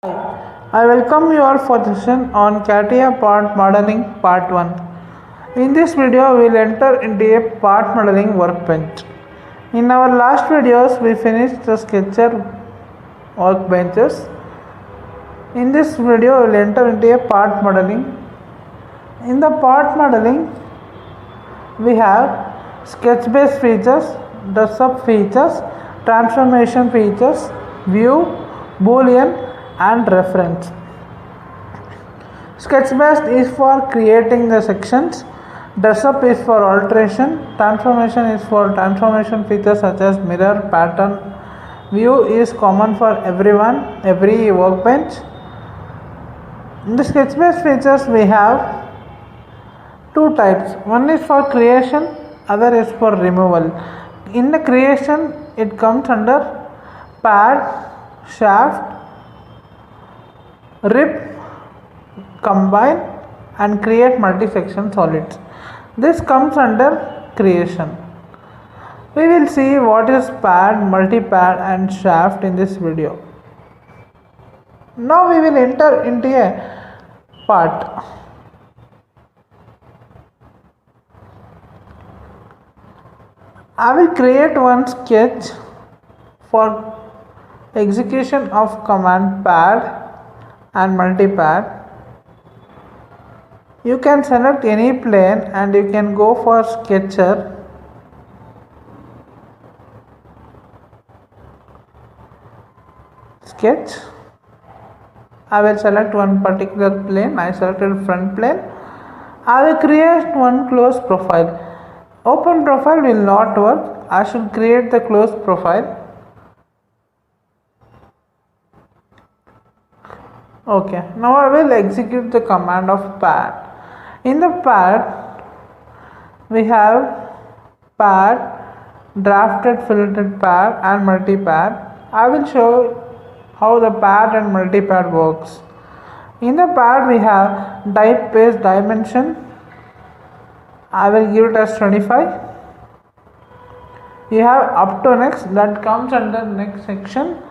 I welcome you all for the session on CATIA part modeling part 1. In this video, we will enter into a part modeling workbench. In our last videos, we finished the sketcher workbenches. In this video, we will enter into a part modeling. In the part modeling, we have sketch based features, dress up features, transformation features, view, boolean, and reference. Sketch based is for creating the sections, dress up is for alteration, transformation is for transformation features such as mirror, pattern, view is common for every workbench. In the sketch based features we have two types. One is for creation, other is for removal. In the creation it comes under pad, shaft, rip, combine and create multi-section solids. This comes under creation. We will see what is pad, multi-pad and shaft in this video. Now we will enter into a part. I will create one sketch for execution of command pad and multi-pad. You can select any plane and you can go for sketcher. Sketch. I will select one particular plane. I selected front plane. I will create one closed profile. Open profile will not work. I should create the closed profile. Okay, now I will execute the command of pad. In the pad, we have pad, drafted filtered pad and multi-pad. I will show how the pad and multi-pad works. In the pad, we have type paste dimension. I will give it as 25. You have up to next, that comes under next section.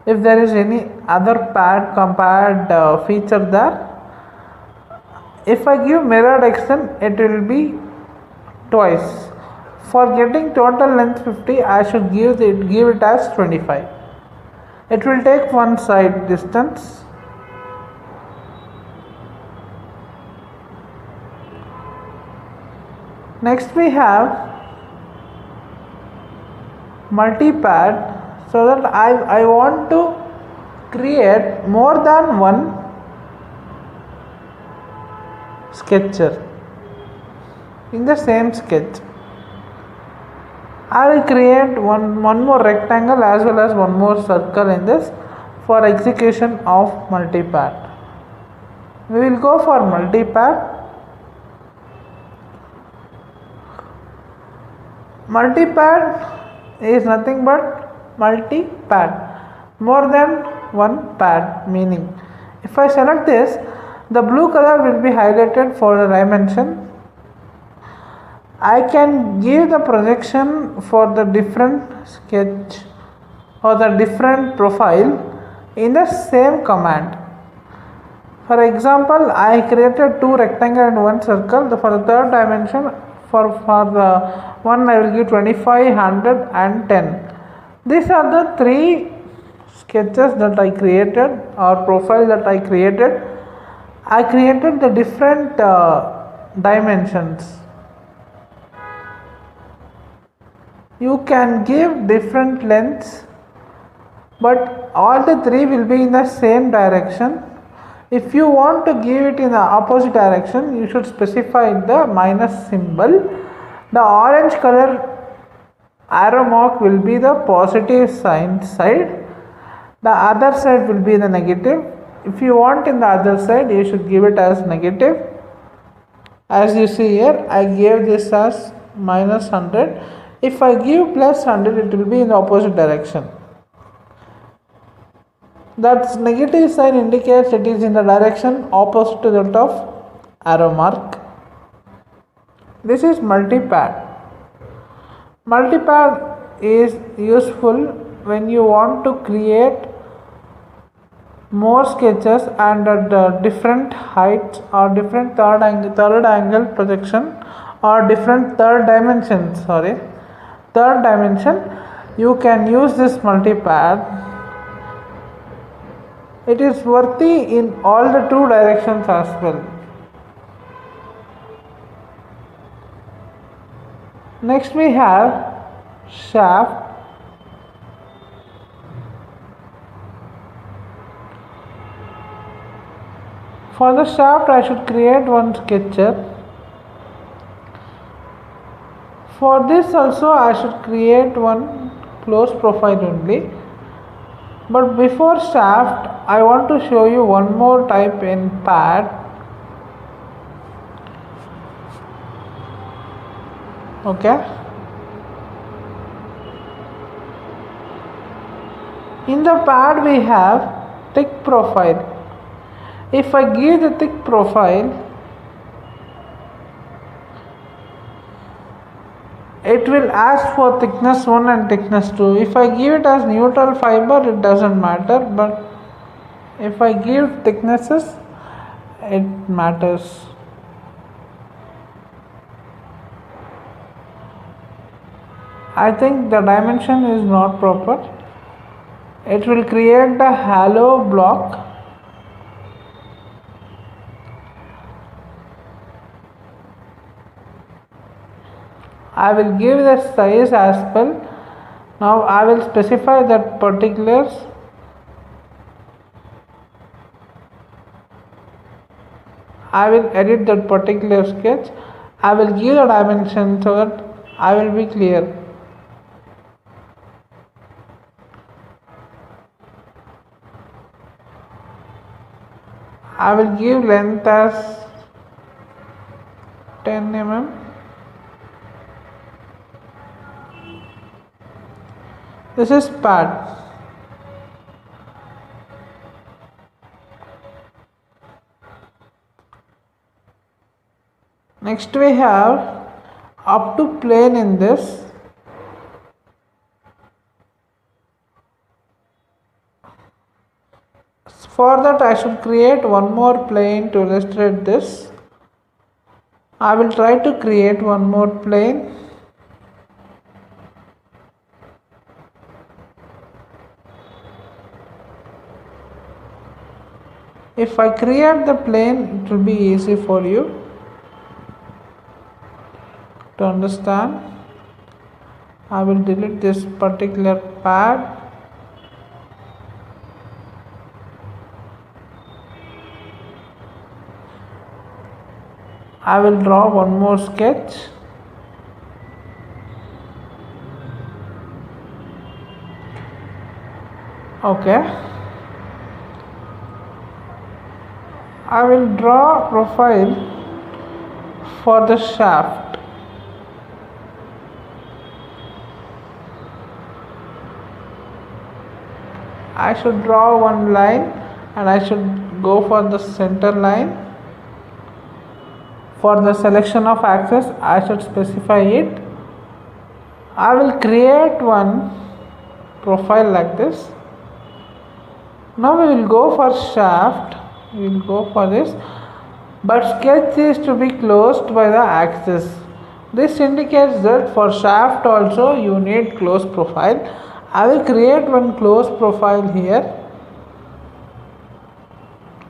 If there is any other pad compared feature there, if I give mirrored extent, it will be twice. For getting total length 50, I should give it as 25. It will take one side distance. Next we have multi-pad. So that I want to create more than one sketcher in the same sketch. I will create one more rectangle as well as one more circle in this for execution of multi-pad. We will go for multi-pad. Multi-pad is nothing but multi-pad, more than one pad, meaning if I select this, the blue color will be highlighted for the dimension. I can give the projection for the different sketch or the different profile in the same command. For example, I created two rectangle and one circle. For the third dimension, for the one I will give 25, 100 and 10. These are the three sketches that I created or profile that I created. I created the different dimensions. You can give different lengths, but all the three will be in the same direction. If you want to give it in the opposite direction, you should specify the minus symbol. The orange color arrow mark will be the positive sign side, the other side will be the negative. If you want in the other side, you should give it as negative. As you see here, I gave this as minus 100. If I give plus 100, it will be in the opposite direction. That negative sign indicates it is in the direction opposite to that of arrow mark. This is multi-pad. Multi-pad is useful when you want to create more sketches and at different heights or different third angle projection or different third dimension, you can use this multipad. It is worthy in all the two directions as well. Next we have shaft. For the shaft I should create one sketcher. For this also I should create one close profile only. But before shaft I want to show you one more type in pad. Okay. In the pad we have thick profile. If I give the thick profile, it will ask for thickness 1 and thickness 2. If I give it as neutral fiber, it doesn't matter, but if I give thicknesses, it matters. I think the dimension is not proper. It will create the hollow block. I will give the size as well. Now I will specify that particulars. I will edit that particular sketch. I will give the dimension so that I will be clear. I will give length as 10 mm. This is pad. Next we have up to plane in this. For that I should create one more plane to illustrate this. I will try to create one more plane. If I create the plane, it will be easy for you to understand. I will delete this particular pad. I will draw one more sketch. Okay. I will draw profile for the shaft. I should draw one line and I should go for the center line. For the selection of axis, I should specify it. I will create one profile like this. Now we will go for shaft. We will go for this, but sketch is to be closed by the axis. This indicates that for shaft also you need close profile. I will create one close profile here.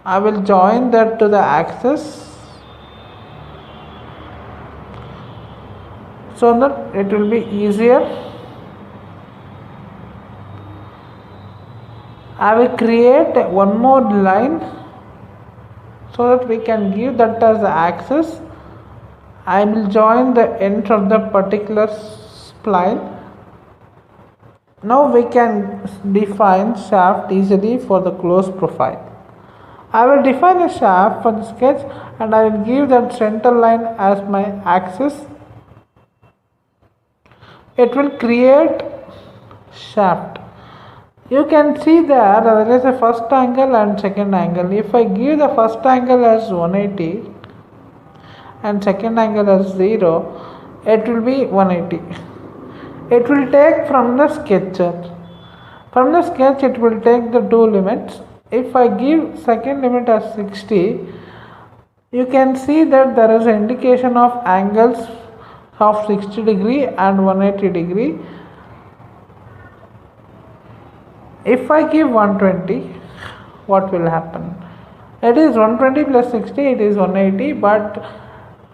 I will join that to the axis so that it will be easier. I will create one more line so that we can give that as the axis. I will join the ends of the particular spline. Now we can define shaft easily for the close profile. I will define a shaft for the sketch and I will give that center line as my axis. It will create shaft. You can see there is a first angle and second angle. If I give the first angle as 180 and second angle as 0, it will be 180. It will take from the sketcher. From the sketch it will take the two limits. if I give second limit as 60, you can see that there is an indication of angles of 60 degree and 180 degree. If I give 120, what will happen? It is 120 plus 60, it is 180, but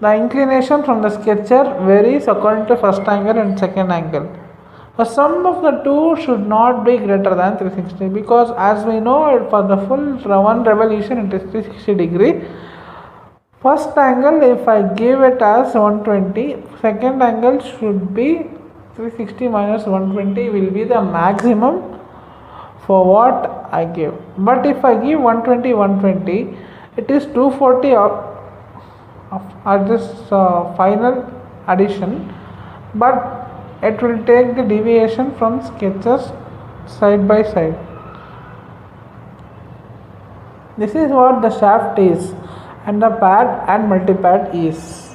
the inclination from the sketcher varies according to first angle and second angle. The sum of the two should not be greater than 360, because as we know, for the full one revolution it is 360 degree. First angle, if I give it as 120, second angle should be 360 minus 120 will be the maximum for what I give. But if I give 120, 120, it is 240 at this final addition, but it will take the deviation from sketches side by side. This is what the shaft is and the pad and multipad is.